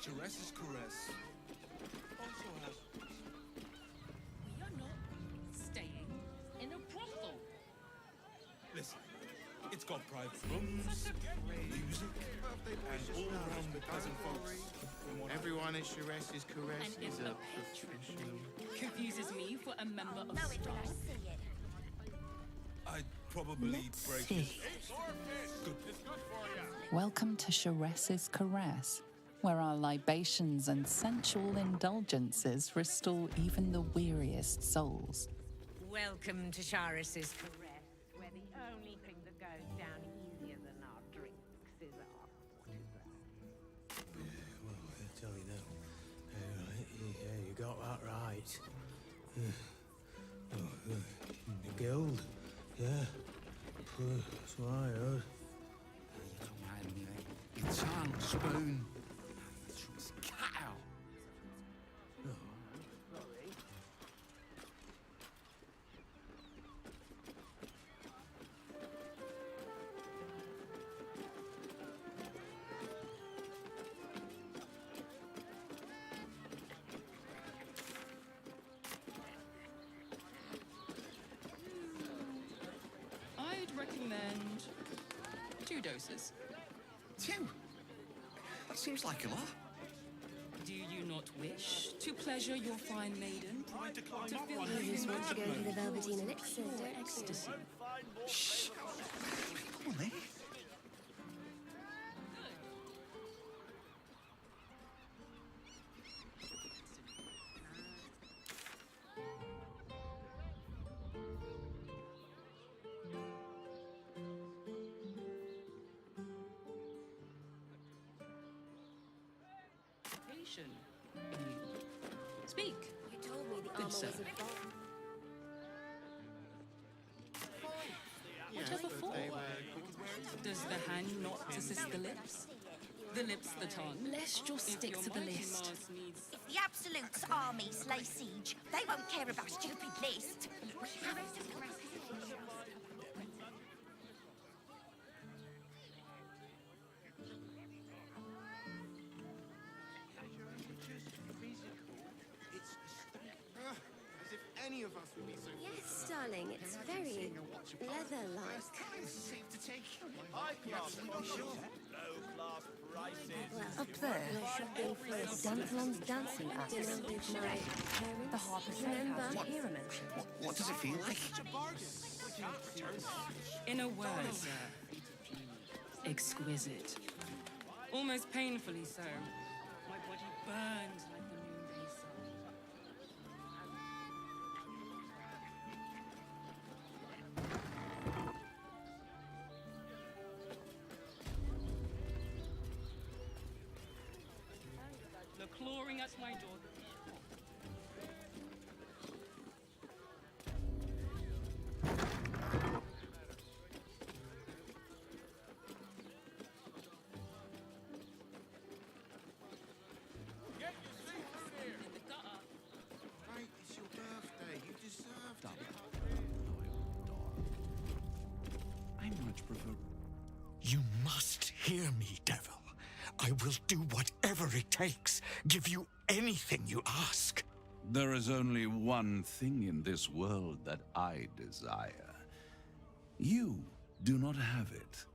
Chares's caress also has... We are not staying in a brothel. Listen, it's got private rooms, music, and all-round pleasant folks. Everyone at Chares's caress And is if a a patron professional. confuses me for a member of Know it when I staff, see it. I'd probably break see. his... Good. Welcome to Chares's Caress, where our libations and sensual indulgences restore even the weariest souls. Welcome to Charis's Caress, where the only thing that goes down easier than our drinks is our quarterback. Well, I'll tell you now. Yeah, you got that right. The guild, yeah. That's what I heard. Your tongue, spoon. Cut out. I'd recommend 2 doses. 2? That seems like a lot. Do you not wish to pleasure your fine maiden? To feel her You just want to go for the magic Velveteen Elixir, don't you? ecstasy? Shh. Come on, then. Patient in you. Speak. You told me the Good armor was sir. a bomb. Whatever for? They were Does the hand not assist the lips? The lips the tongue? Let's just If stick your to the mighty list. Mars needs If the Absolute's armies lay siege, they won't care about a stupid list. We have to as if any of us would be so. Yes, darling, it's very leather-like. Up there, Dantalon's dancing at Dinner with my the parents. Harper Remember? Steakhouse Hero mentioned. What does it feel like? In a word, sir, exquisite. Almost painfully so. My body burns like the noonday sun. The clawing at my door. In the gutter. Right, it's your birthday. You deserved it. I much prefer. You must hear me, devil. I will do whatever it takes. Give you anything you ask. There is only one thing in this world that I desire. You do not have it,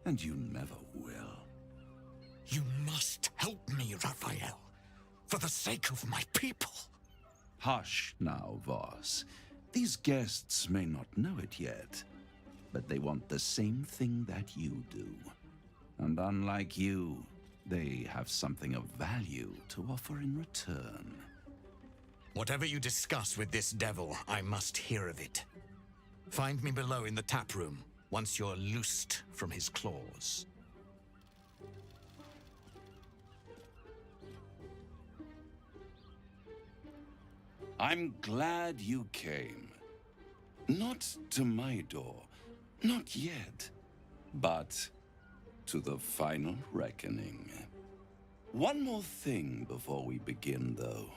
and you never will. You must help me, Raphael. For the sake of my people. Hush now, Voss. These guests may not know it yet, but they want the same thing that you do. And unlike you, they have something of value to offer in return. Whatever you discuss with this devil, I must hear of it. Find me below in the tap room, once you're loosed from his claws. I'm glad you came. Not to my door, not yet, but to the final reckoning. One more thing before we begin, though.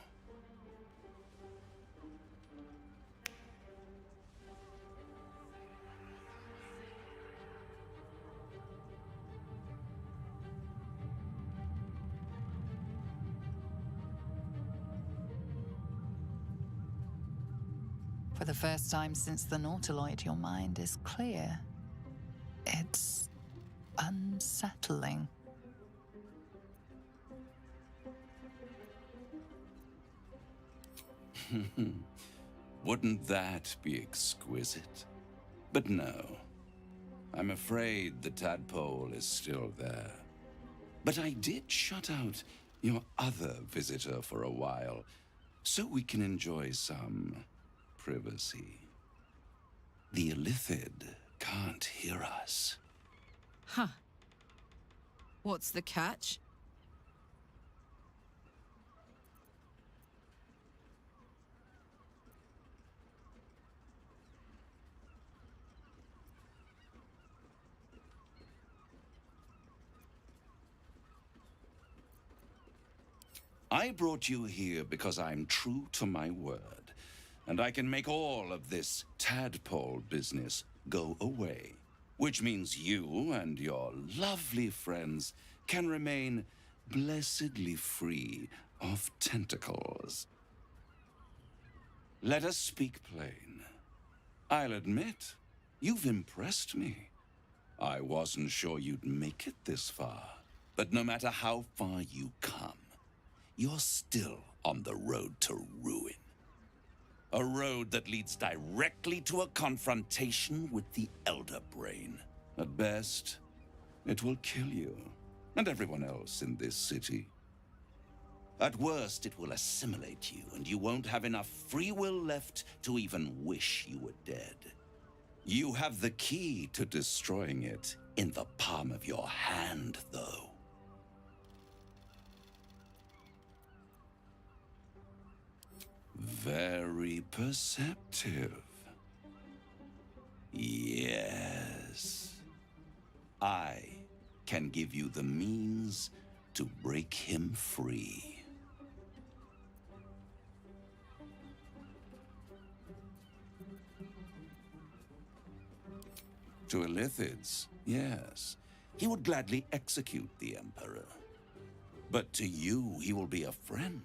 the first time since the Nautiloid, your mind is clear. It's unsettling. Wouldn't that be exquisite? But no. I'm afraid the tadpole is still there. But I did shut out your other visitor for a while, so we can enjoy some privacy. The Illithid can't hear us. Huh. What's the catch? I brought you here because I'm true to my word, and I can make all of this tadpole business go away. Which means you and your lovely friends can remain blessedly free of tentacles. Let us speak plain. I'll admit, you've impressed me. I wasn't sure you'd make it this far, but no matter how far you come, you're still on the road to ruin. A road that leads directly to a confrontation with the Elder Brain. At best, it will kill you and everyone else in this city. At worst, it will assimilate you, and you won't have enough free will left to even wish you were dead. You have the key to destroying it in the palm of your hand, though. Very perceptive. Yes. I can give you the means to break him free. To Illithids, yes. He would gladly execute the Emperor. But to you, he will be a friend.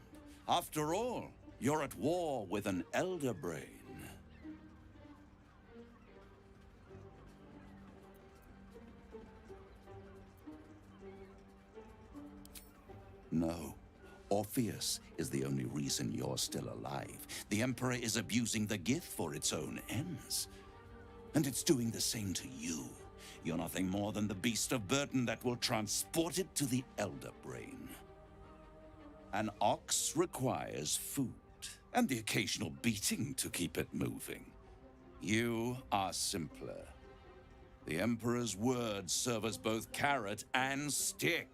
After all, you're at war with an Elder Brain. No. Orpheus is the only reason you're still alive. The Emperor is abusing the Gith for its own ends. And it's doing the same to you. You're nothing more than the beast of burden that will transport it to the Elder Brain. An ox requires food, and the occasional beating to keep it moving. You are simpler. The Emperor's words serve as both carrot and stick.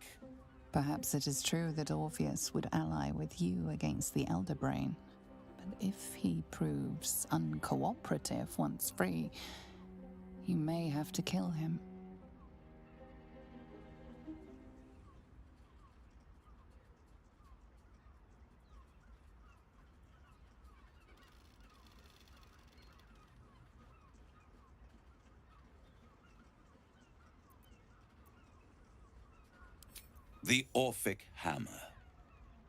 Perhaps it is true that Orpheus would ally with you against the Elder Brain. But if he proves uncooperative once free, you may have to kill him. The Orphic Hammer.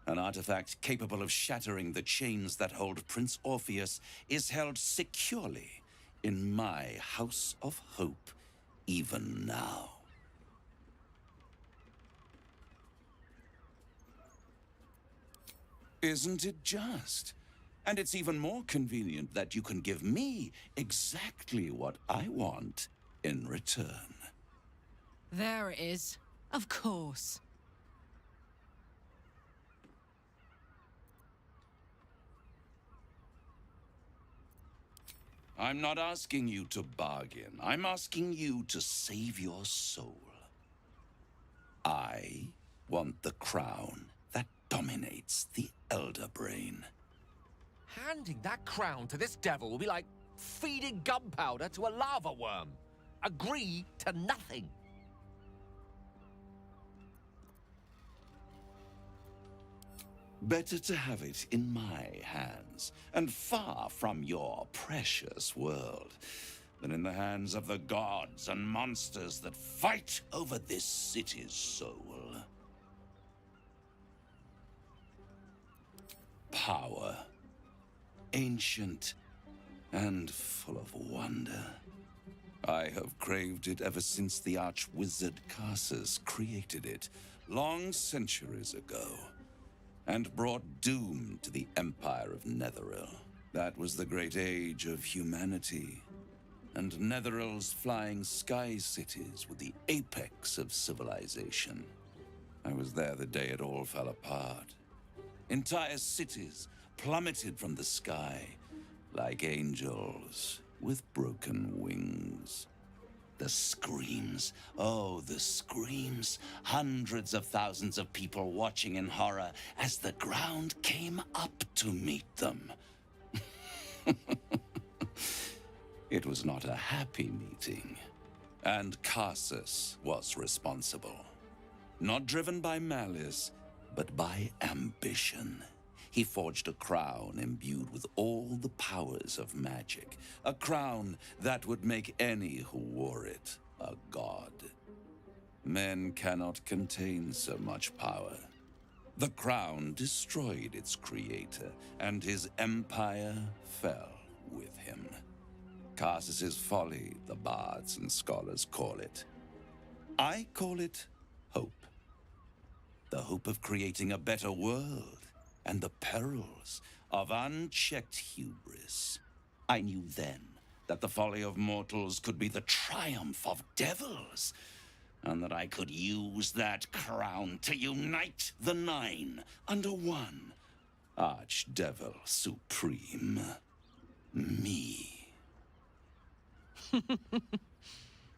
An artifact capable of shattering the chains that hold Prince Orpheus is held securely in my House of Hope, even now. Isn't it just? And it's even more convenient that you can give me exactly what I want in return. There it is. Of course. I'm not asking you to bargain. I'm asking you to save your soul. I want the crown that dominates the Elder Brain. Handing that crown to this devil will be like feeding gunpowder to a lava worm. Agree to nothing. Better to have it in my hands, and far from your precious world, than in the hands of the gods and monsters that fight over this city's soul. Power. Ancient and full of wonder. I have craved it ever since the arch-wizard Carsus created it, long centuries ago, and brought doom to the Empire of Netheril. That was the great age of humanity, and Netheril's flying sky cities were the apex of civilization. I was there the day it all fell apart. Entire cities plummeted from the sky like angels with broken wings. The screams, oh, the screams. Hundreds of thousands of people watching in horror as the ground came up to meet them. It was not a happy meeting, and Carsus was responsible. Not driven by malice, but by ambition. He forged a crown imbued with all the powers of magic, a crown that would make any who wore it a god. Men cannot contain so much power. The crown destroyed its creator, and his empire fell with him. Carsus's folly, the bards and scholars call it. I call it hope. The hope of creating a better world, and the perils of unchecked hubris. I knew then that the folly of mortals could be the triumph of devils, and that I could use that crown to unite the Nine under one Archdevil Supreme. Me.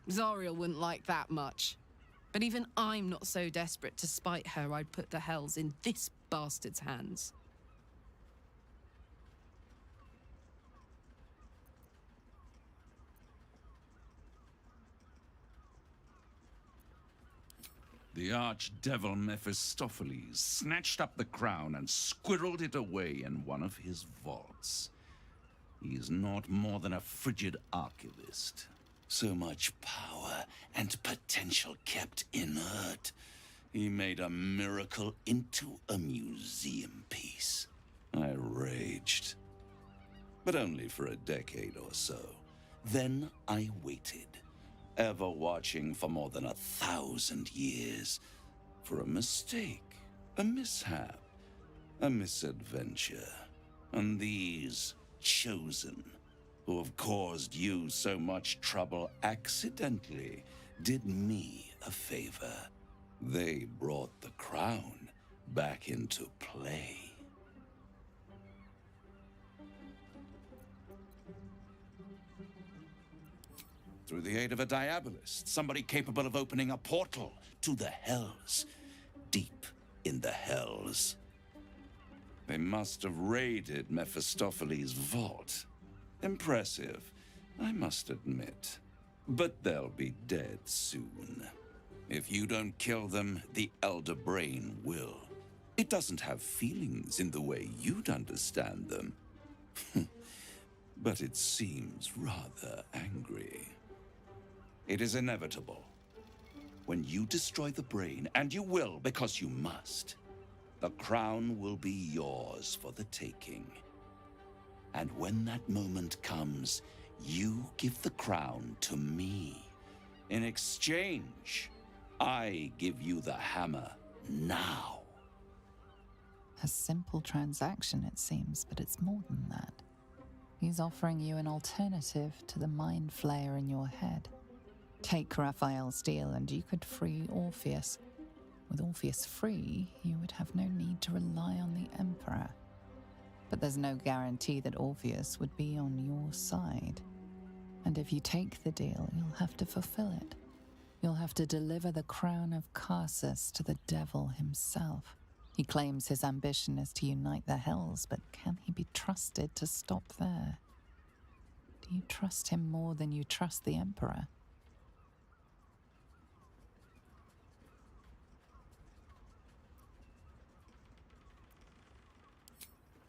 Zariel wouldn't like that much. But even I'm not so desperate to spite her I'd put the hells in this bastard's hands. The archdevil Mephistopheles snatched up the crown and squirreled it away in one of his vaults. He is not more than a frigid archivist. So much power and potential kept inert. He made a miracle into a museum piece. I raged. But only for a decade or so. Then I waited, ever watching for more than 1,000 years, for a mistake, a mishap, a misadventure. And these chosen, who have caused you so much trouble accidentally, did me a favor. They brought the crown back into play. Through the aid of a diabolist, somebody capable of opening a portal to the hells, deep in the hells. They must have raided Mephistopheles' vault. Impressive, I must admit. But they'll be dead soon. If you don't kill them, the Elder Brain will. It doesn't have feelings in the way you'd understand them. But it seems rather angry. It is inevitable. When you destroy the brain, and you will because you must, the crown will be yours for the taking. And when that moment comes, you give the crown to me. In exchange, I give you the hammer now. A simple transaction, it seems, but it's more than that. He's offering you an alternative to the mind flayer in your head. Take Raphael's deal and you could free Orpheus. With Orpheus free, you would have no need to rely on the Emperor. But there's no guarantee that Orpheus would be on your side. And if you take the deal, you'll have to fulfill it. You'll have to deliver the crown of Carsus to the devil himself. He claims his ambition is to unite the hells, but can he be trusted to stop there? Do you trust him more than you trust the Emperor?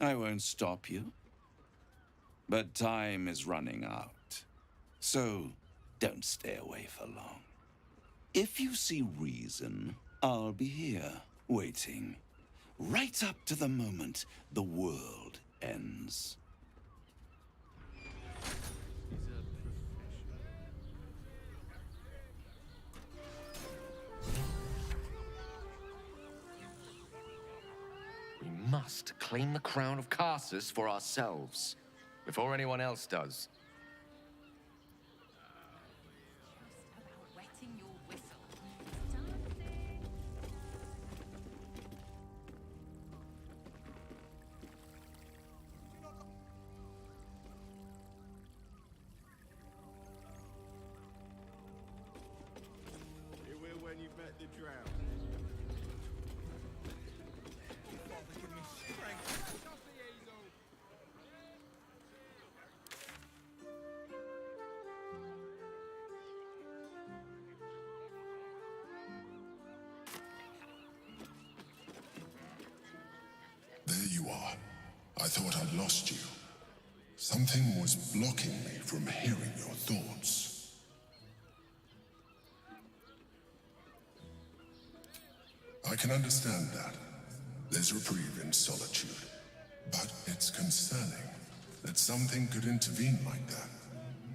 I won't stop you. But time is running out. So don't stay away for long. If you see reason, I'll be here, waiting. Right up to the moment the world ends. must claim the crown of Carsus for ourselves, before anyone else does. Wetting your whistle. You will when you've met the drought. Father, give me strength. There you are. I thought I'd lost you. Something was blocking me from hearing your thoughts. I can understand that. There's reprieve in solitude. But it's concerning that something could intervene like that,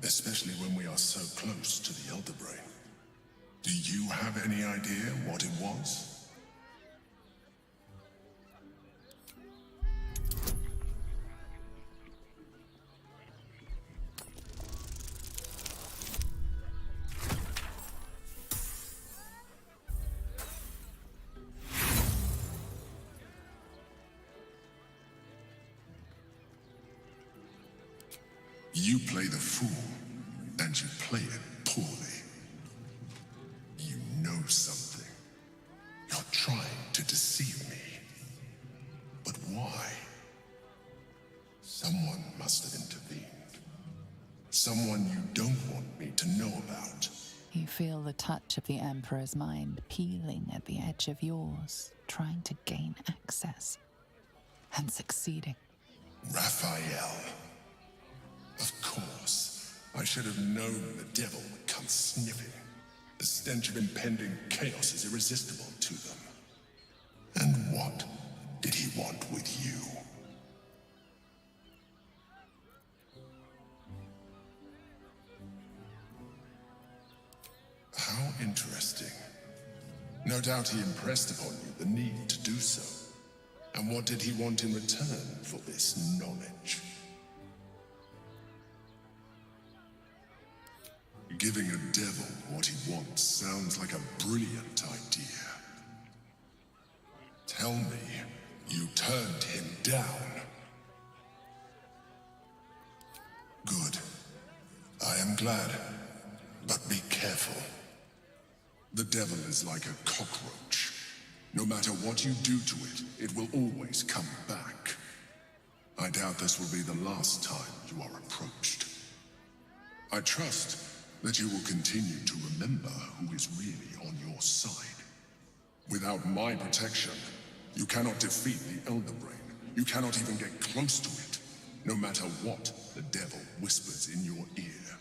especially when we are so close to the Elder Brain. Do you have any idea what it was? You play the fool, and you play it poorly. You know something. You're trying to deceive me. But why? Someone must have intervened. Someone you don't want me to know about. You feel the touch of the Emperor's mind peeling at the edge of yours, trying to gain access. And succeeding. Raphael. Of course. I should have known the devil would come sniffing. The stench of impending chaos is irresistible to them. And what did he want with you? How interesting. No doubt he impressed upon you the need to do so. And what did he want in return for this knowledge? Giving a devil what he wants sounds like a brilliant idea. Tell me, you turned him down. Good. I am glad. But be careful. The devil is like a cockroach. No matter what you do to it, it will always come back. I doubt this will be the last time you are approached. I trust that you will continue to remember who is really on your side. Without my protection, you cannot defeat the Elder Brain. You cannot even get close to it, no matter what the devil whispers in your ear.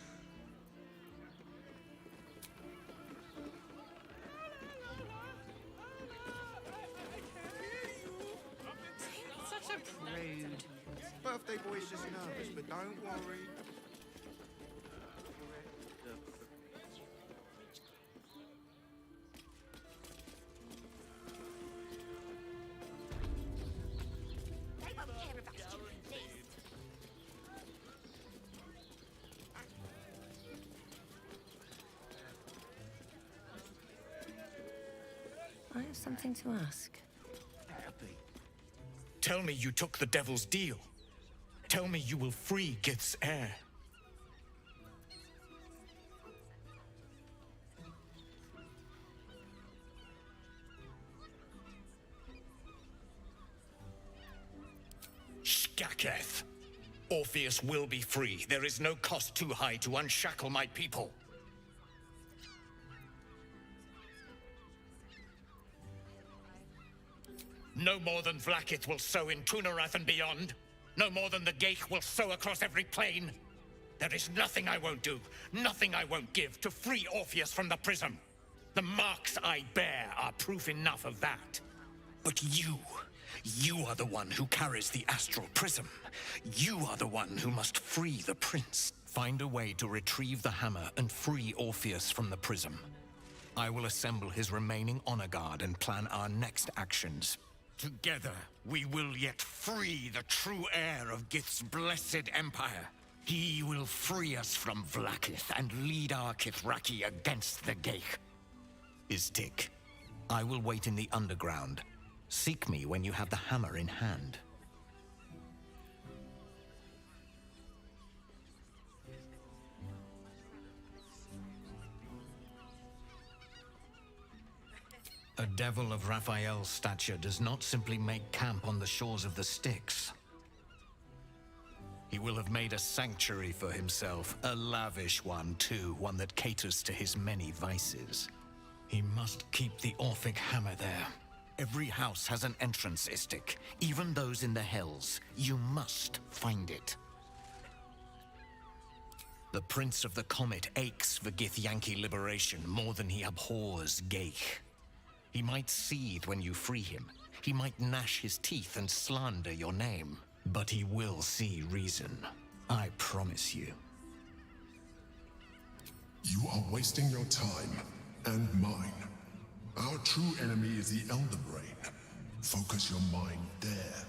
Such a prude. Birthday boy's just nervous, but don't worry. They won't care about stupid list. I have something to ask. Tell me you took the devil's deal. Tell me you will free Gith's heir. Skaketh. Orpheus will be free. There is no cost too high to unshackle my people. No more than Vlaakith will sow in Tunarath and beyond. No more than the Geich will sow across every plain. There is nothing I won't do, nothing I won't give to free Orpheus from the prism. The marks I bear are proof enough of that. But you are the one who carries the astral prism. You are the one who must free the prince. Find a way to retrieve the hammer and free Orpheus from the prism. I will assemble his remaining honor guard and plan our next actions. Together, we will yet free the true heir of Gith's blessed empire. He will free us from Vlaakith and lead our Kithraki against the Geich. Istik, I will wait in the underground. Seek me when you have the hammer in hand. A devil of Raphael's stature does not simply make camp on the shores of the Styx. He will have made a sanctuary for himself, a lavish one too, one that caters to his many vices. He must keep the Orphic hammer there. Every house has an entrance, Istik, even those in the Hells. You must find it. The Prince of the Comet aches for Githyanki liberation more than he abhors Geich. He might seethe when you free him. He might gnash his teeth and slander your name. But he will see reason. I promise you. You are wasting your time, and mine. Our true enemy is the Elder Brain. Focus your mind there.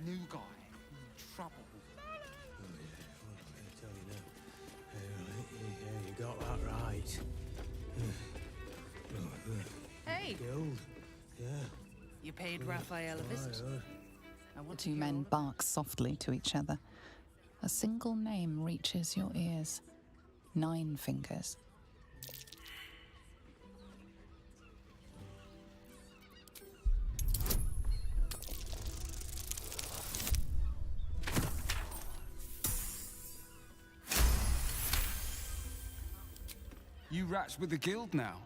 New guy in trouble. Oh, yeah. I'll tell you now. Yeah, you got that right. Hey! Guild. Yeah. You paid Raphael a visit. The two men bark softly to each other. A single name reaches your ears. 9 Fingers. You rats with the guild now.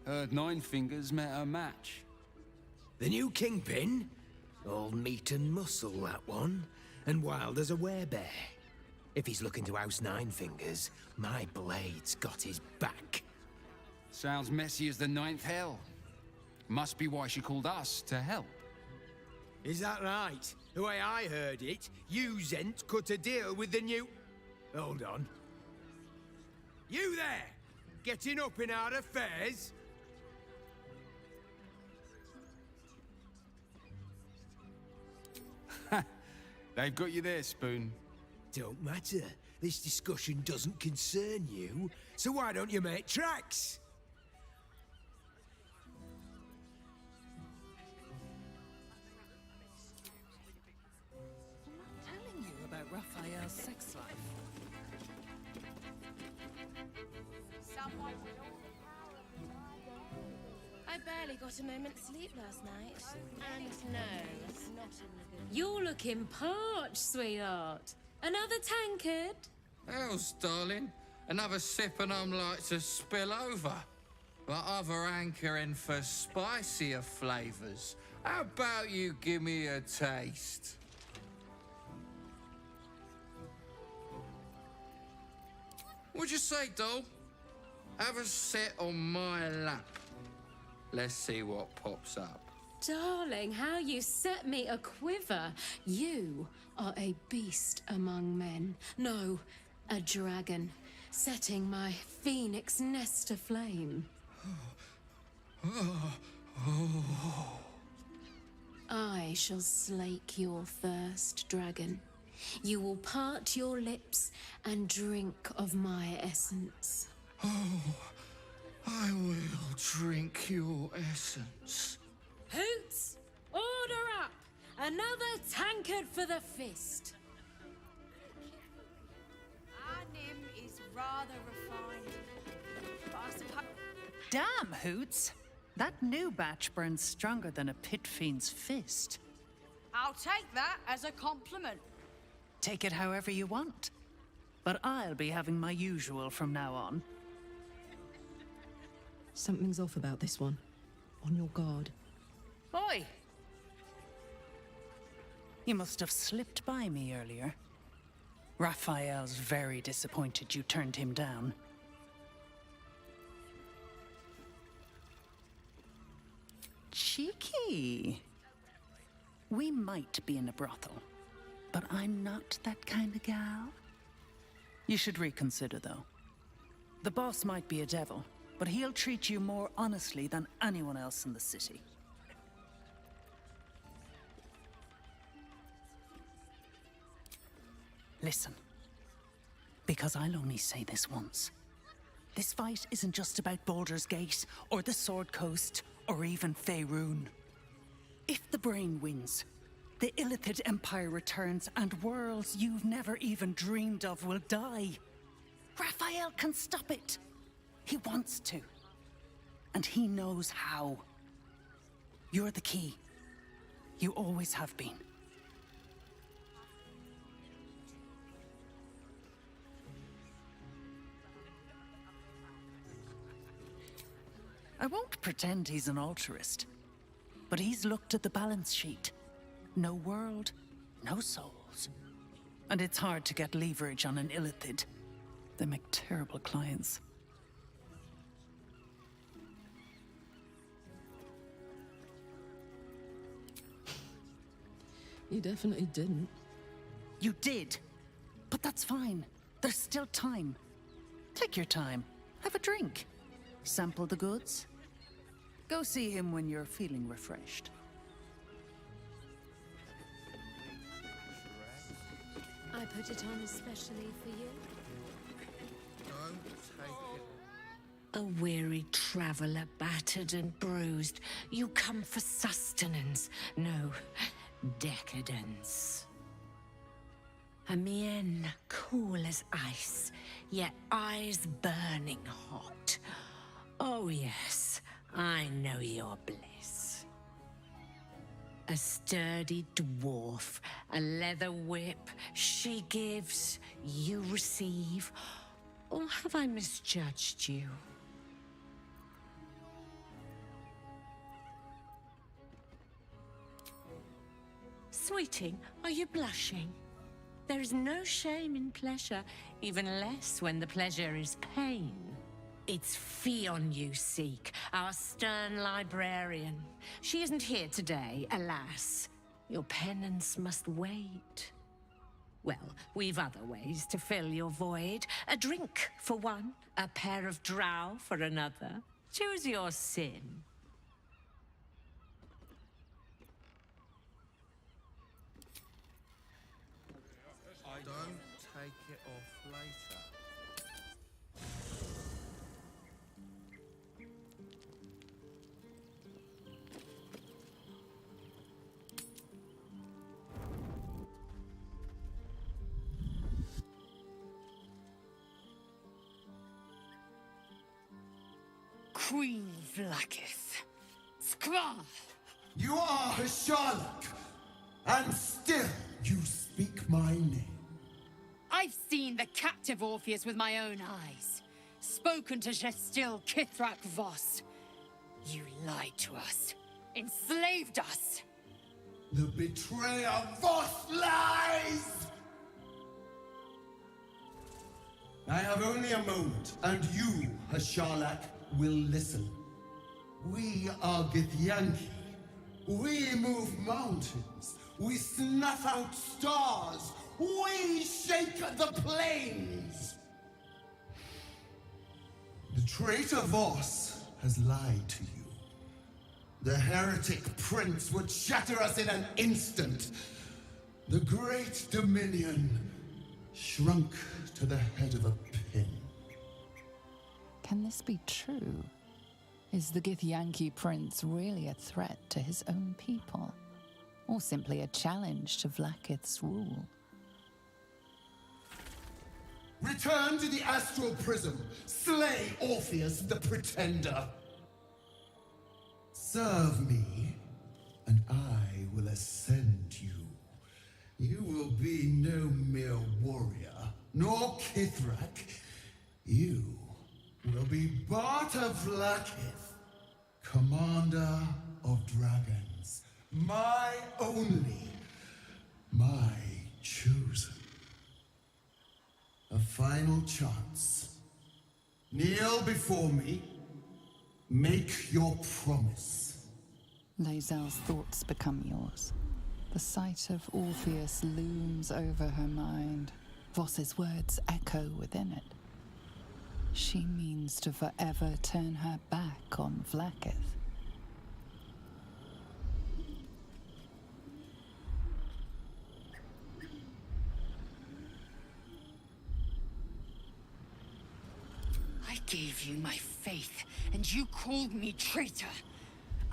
Heard 9 Fingers met her match. The new kingpin? All meat and muscle, that one. And wild as a werebear. If he's looking to oust 9 Fingers, my blade's got his back. Sounds messy as the 9th hell. Must be why she called us to help. Is that right? The way I heard it, you Zent cut a deal with the new... Hold on. You there! Getting up in our affairs? They've got you there, Spoon. Don't matter. This discussion doesn't concern you, so why don't you make tracks? I'm not telling you about Raphael's sex life. I barely got a moment's sleep last night. And no, not in the good. You're looking parched, sweetheart. Another tankard? Hells, darling. Another sip and I'm like to spill over. But other hankering for spicier flavours. How about you give me a taste? What'd you say, doll? Have a sit on my lap. Let's see what pops up. Darling, how you set me a quiver. You are a beast among men. No, a dragon, setting my phoenix nest aflame. I shall slake your thirst, dragon. You will part your lips and drink of my essence. Oh, I will drink your essence. Hoots, order up! Another tankard for the fist. Our Nim is rather refined. But I suppose... Damn, Hoots! That new batch burns stronger than a pit fiend's fist. I'll take that as a compliment. Take it however you want. But I'll be having my usual from now on. Something's off about this one. On your guard. Oi! You must have slipped by me earlier. Raphael's very disappointed you turned him down. Cheeky. We might be in a brothel, but I'm not that kind of gal. You should reconsider, though. The boss might be a devil, but he'll treat you more honestly than anyone else in the city. Listen, because I'll only say this once. This fight isn't just about Baldur's Gate, or the Sword Coast, or even Faerun. If the Brain wins, the Illithid Empire returns and worlds you've never even dreamed of will die. Raphael can stop it. He wants to. And he knows how. You're the key. You always have been. I won't pretend he's an altruist, but he's looked at the balance sheet. No world, no souls. And it's hard to get leverage on an Illithid. They make terrible clients. You definitely didn't. You did. But that's fine. There's still time. Take your time. Have a drink. Sample the goods. Go see him when you're feeling refreshed. I put it on especially for you. Don't take it. A weary traveller, battered and bruised, you come for sustenance, no, decadence. A mien cool as ice, yet eyes burning hot. Oh yes, I know your bliss. A sturdy dwarf, a leather whip, she gives, you receive. Or have I misjudged you? Sweeting, are you blushing? There is no shame in pleasure, even less when the pleasure is pain. It's Fionn you seek, our stern librarian. She isn't here today, alas. Your penance must wait. Well, we've other ways to fill your void. A drink for one, a pair of drow for another. Choose your sin. Don't take it off later. Queen Vlakith. Skvar! You are a Sherlock, and still you speak my name. I've seen the captive Orpheus with my own eyes. Spoken to Gestil Kithrak Voss. You lied to us. Enslaved us. The betrayer Voss lies! I have only a moment, and you, Hasharlak, will listen. We are Githyanki. We move mountains. We snuff out stars. We shake the plains. The traitor Voss has lied to you. The heretic prince would shatter us in an instant. The great dominion shrunk to the head of a pin. Can this be true? Is the Githyanki prince really a threat to his own people? Or simply a challenge to Vlakith's rule? Return to the astral prism. Slay Orpheus the Pretender. Serve me, and I will ascend you. You will be no mere warrior, nor Kithrak. You will be Barta Vlaakith, commander of dragons. My only, my chosen. A final chance. Kneel before me. Make your promise. Lae'zel's thoughts become yours. The sight of Orpheus looms over her mind. Voss's words echo within it. She means to forever turn her back on Vlaakith. I gave you my faith, and you called me traitor.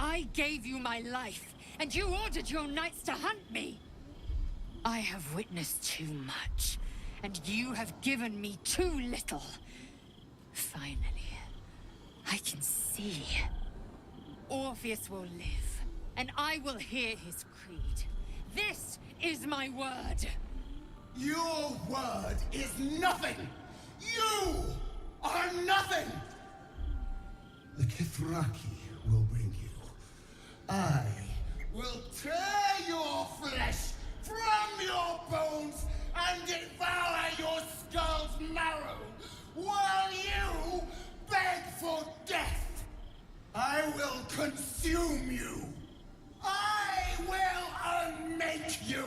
I gave you my life, and you ordered your knights to hunt me. I have witnessed too much, and you have given me too little. Finally, I can see. Orpheus will live, and I will hear his creed. This is my word. Your word is nothing! You are nothing! The Kithraki will bring you. I will tear your flesh from your bones and devour your skull's marrow while you beg for death. I will consume you. I will unmake you.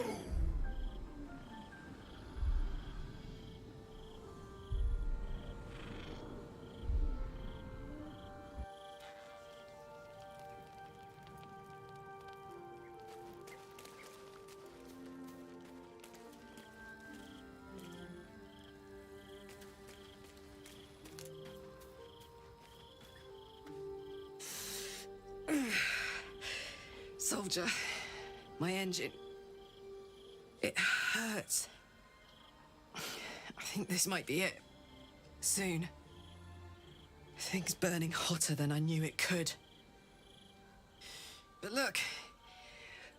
Soldier, my engine. It hurts. I think this might be it. Soon. Things burning hotter than I knew it could. But look,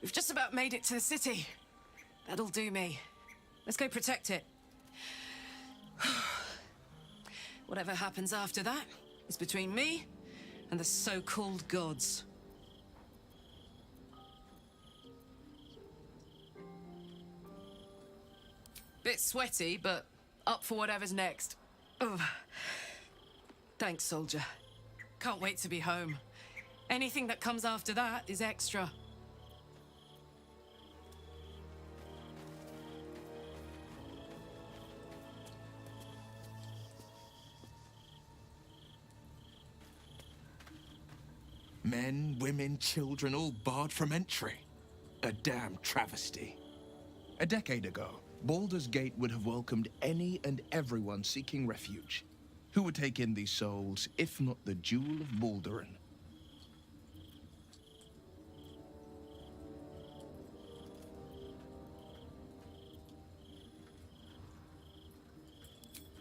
we've just about made it to the city. That'll do me. Let's go protect it. Whatever happens after that is between me and the so-called gods. Bit sweaty, but up for whatever's next. Ugh. Thanks, soldier. Can't wait to be home. Anything that comes after that is extra. Men, women, children, all barred from entry. A damn travesty. A decade ago, Baldur's Gate would have welcomed any and everyone seeking refuge. Who would take in these souls, if not the Jewel of Balduran?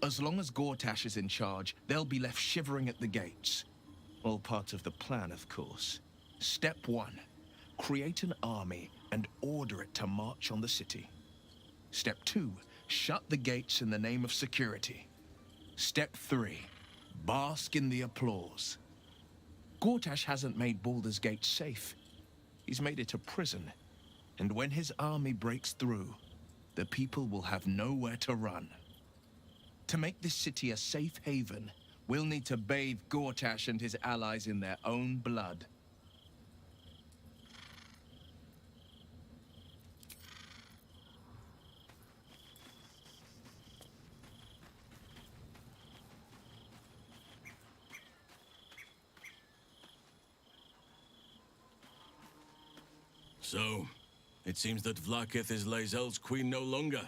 As long as Gortash is in charge, they'll be left shivering at the gates. All part of the plan, of course. Step 1. Create an army and order it to march on the city. Step 2. Shut the gates in the name of security. Step 3. Bask in the applause. Gortash hasn't made Baldur's Gate safe. He's made it a prison. And when his army breaks through, the people will have nowhere to run. To make this city a safe haven, we'll need to bathe Gortash and his allies in their own blood. So, it seems that Vlaakith is Lae'zel's queen no longer.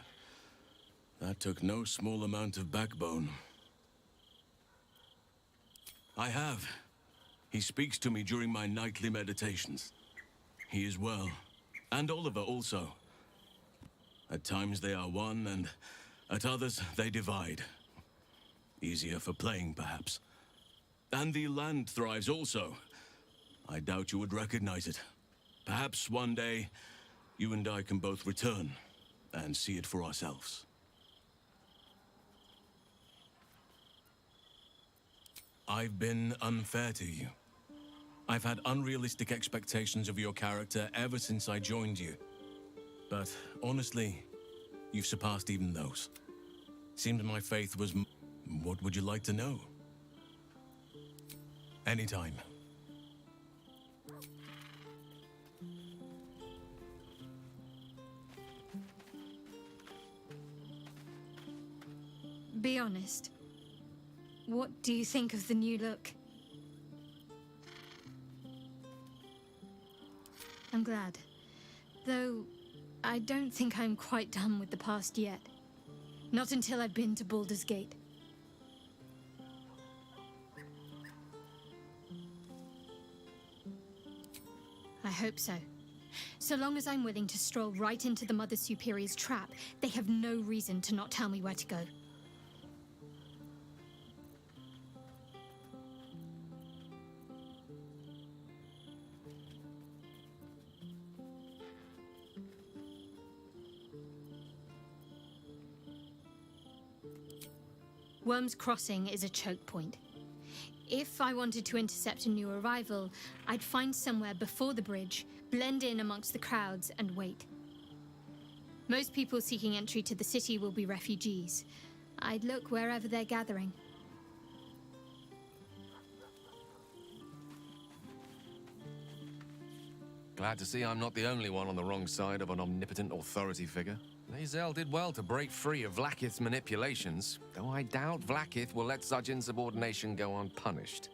That took no small amount of backbone. I have. He speaks to me during my nightly meditations. He is well. And Oliver also. At times they are one, and at others they divide. Easier for playing, perhaps. And the land thrives also. I doubt you would recognize it. Perhaps one day, you and I can both return and see it for ourselves. I've been unfair to you. I've had unrealistic expectations of your character ever since I joined you. But honestly, you've surpassed even those. Seems my faith was... What would you like to know? Anytime. Be honest. What do you think of the new look? I'm glad. Though, I don't think I'm quite done with the past yet. Not until I've been to Baldur's Gate. I hope so. So long as I'm willing to stroll right into the Mother Superior's trap, they have no reason to not tell me where to go. Worm's Crossing is a choke point. If I wanted to intercept a new arrival, I'd find somewhere before the bridge, blend in amongst the crowds, and wait. Most people seeking entry to the city will be refugees. I'd look wherever they're gathering. Glad to see I'm not the only one on the wrong side of an omnipotent authority figure. Lae'zel did well to break free of Vlaakith's manipulations, though I doubt Vlaakith will let such insubordination go unpunished.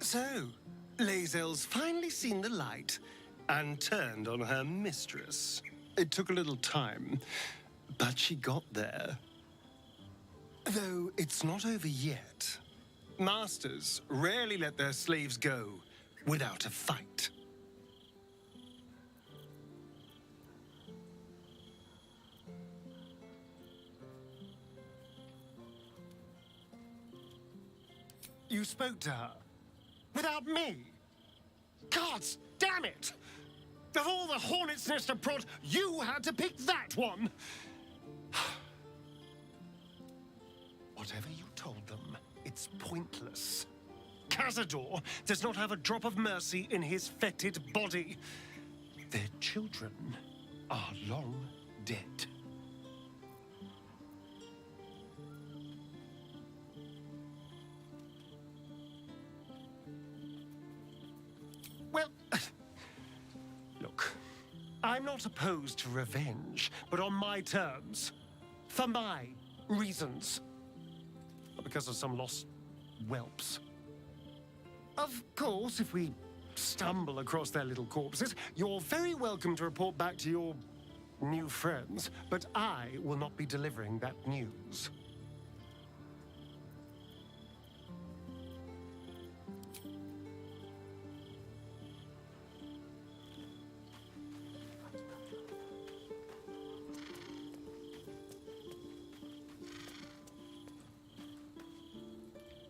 So, Lae'zel's finally seen the light and turned on her mistress. It took a little time, but she got there. Though it's not over yet. Masters rarely let their slaves go without a fight. You spoke to her? Without me? Gods damn it! Of all the hornet's nest of prod, you had to pick that one! Whatever you told them, it's pointless. Cazador does not have a drop of mercy in his fetid body. Their children are long dead. Well, look, I'm not opposed to revenge, but on my terms. For my reasons. Not because of some lost whelps. Of course, if we stumble across their little corpses, you're very welcome to report back to your new friends, but I will not be delivering that news.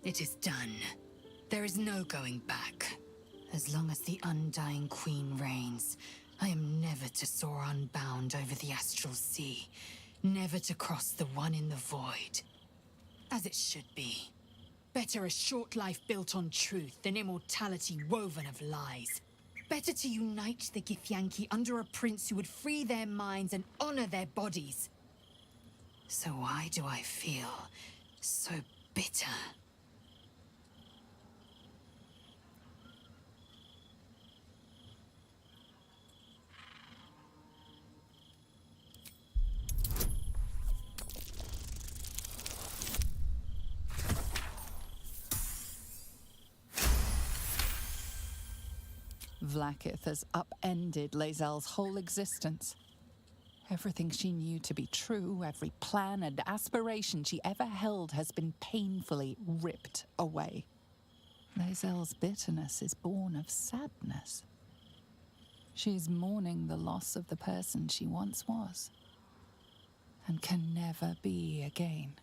It is done. There is no going back. As long as the Undying Queen reigns, I am never to soar unbound over the astral sea, never to cross the one in the void. As it should be. Better a short life built on truth than immortality woven of lies. Better to unite the Githyanki under a prince who would free their minds and honor their bodies. So why do I feel so bitter? Vlaakith has upended Lae'zel's whole existence. Everything she knew to be true, every plan and aspiration she ever held has been painfully ripped away. Lae'zel's bitterness is born of sadness. She is mourning the loss of the person she once was, and can never be again.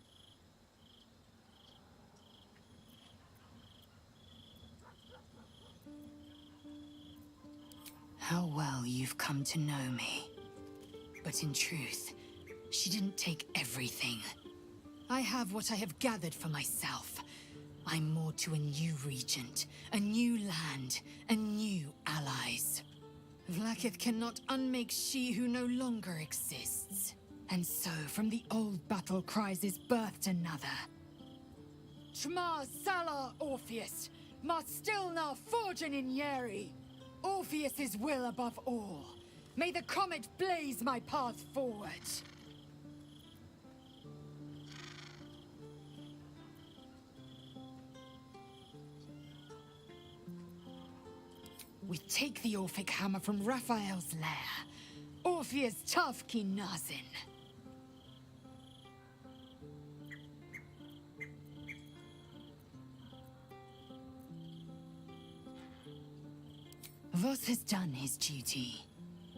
How well you've come to know me. But in truth, she didn't take everything. I have what I have gathered for myself. I'm more to a new regent, a new land, and new allies. Vlaakith cannot unmake she who no longer exists. And so, from the old battle cries is birthed another. Tmar Salar Orpheus, Ma Stilnar Forgin in Yeri. Orpheus's will above all. May the comet blaze my path forward. We take the Orphic hammer from Raphael's lair. Orpheus Tavki Nazin. Voss has done his duty.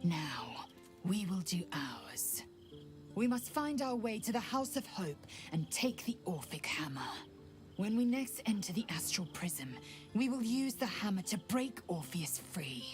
Now, we will do ours. We must find our way to the House of Hope and take the Orphic hammer. When we next enter the Astral Prism, we will use the hammer to break Orpheus free.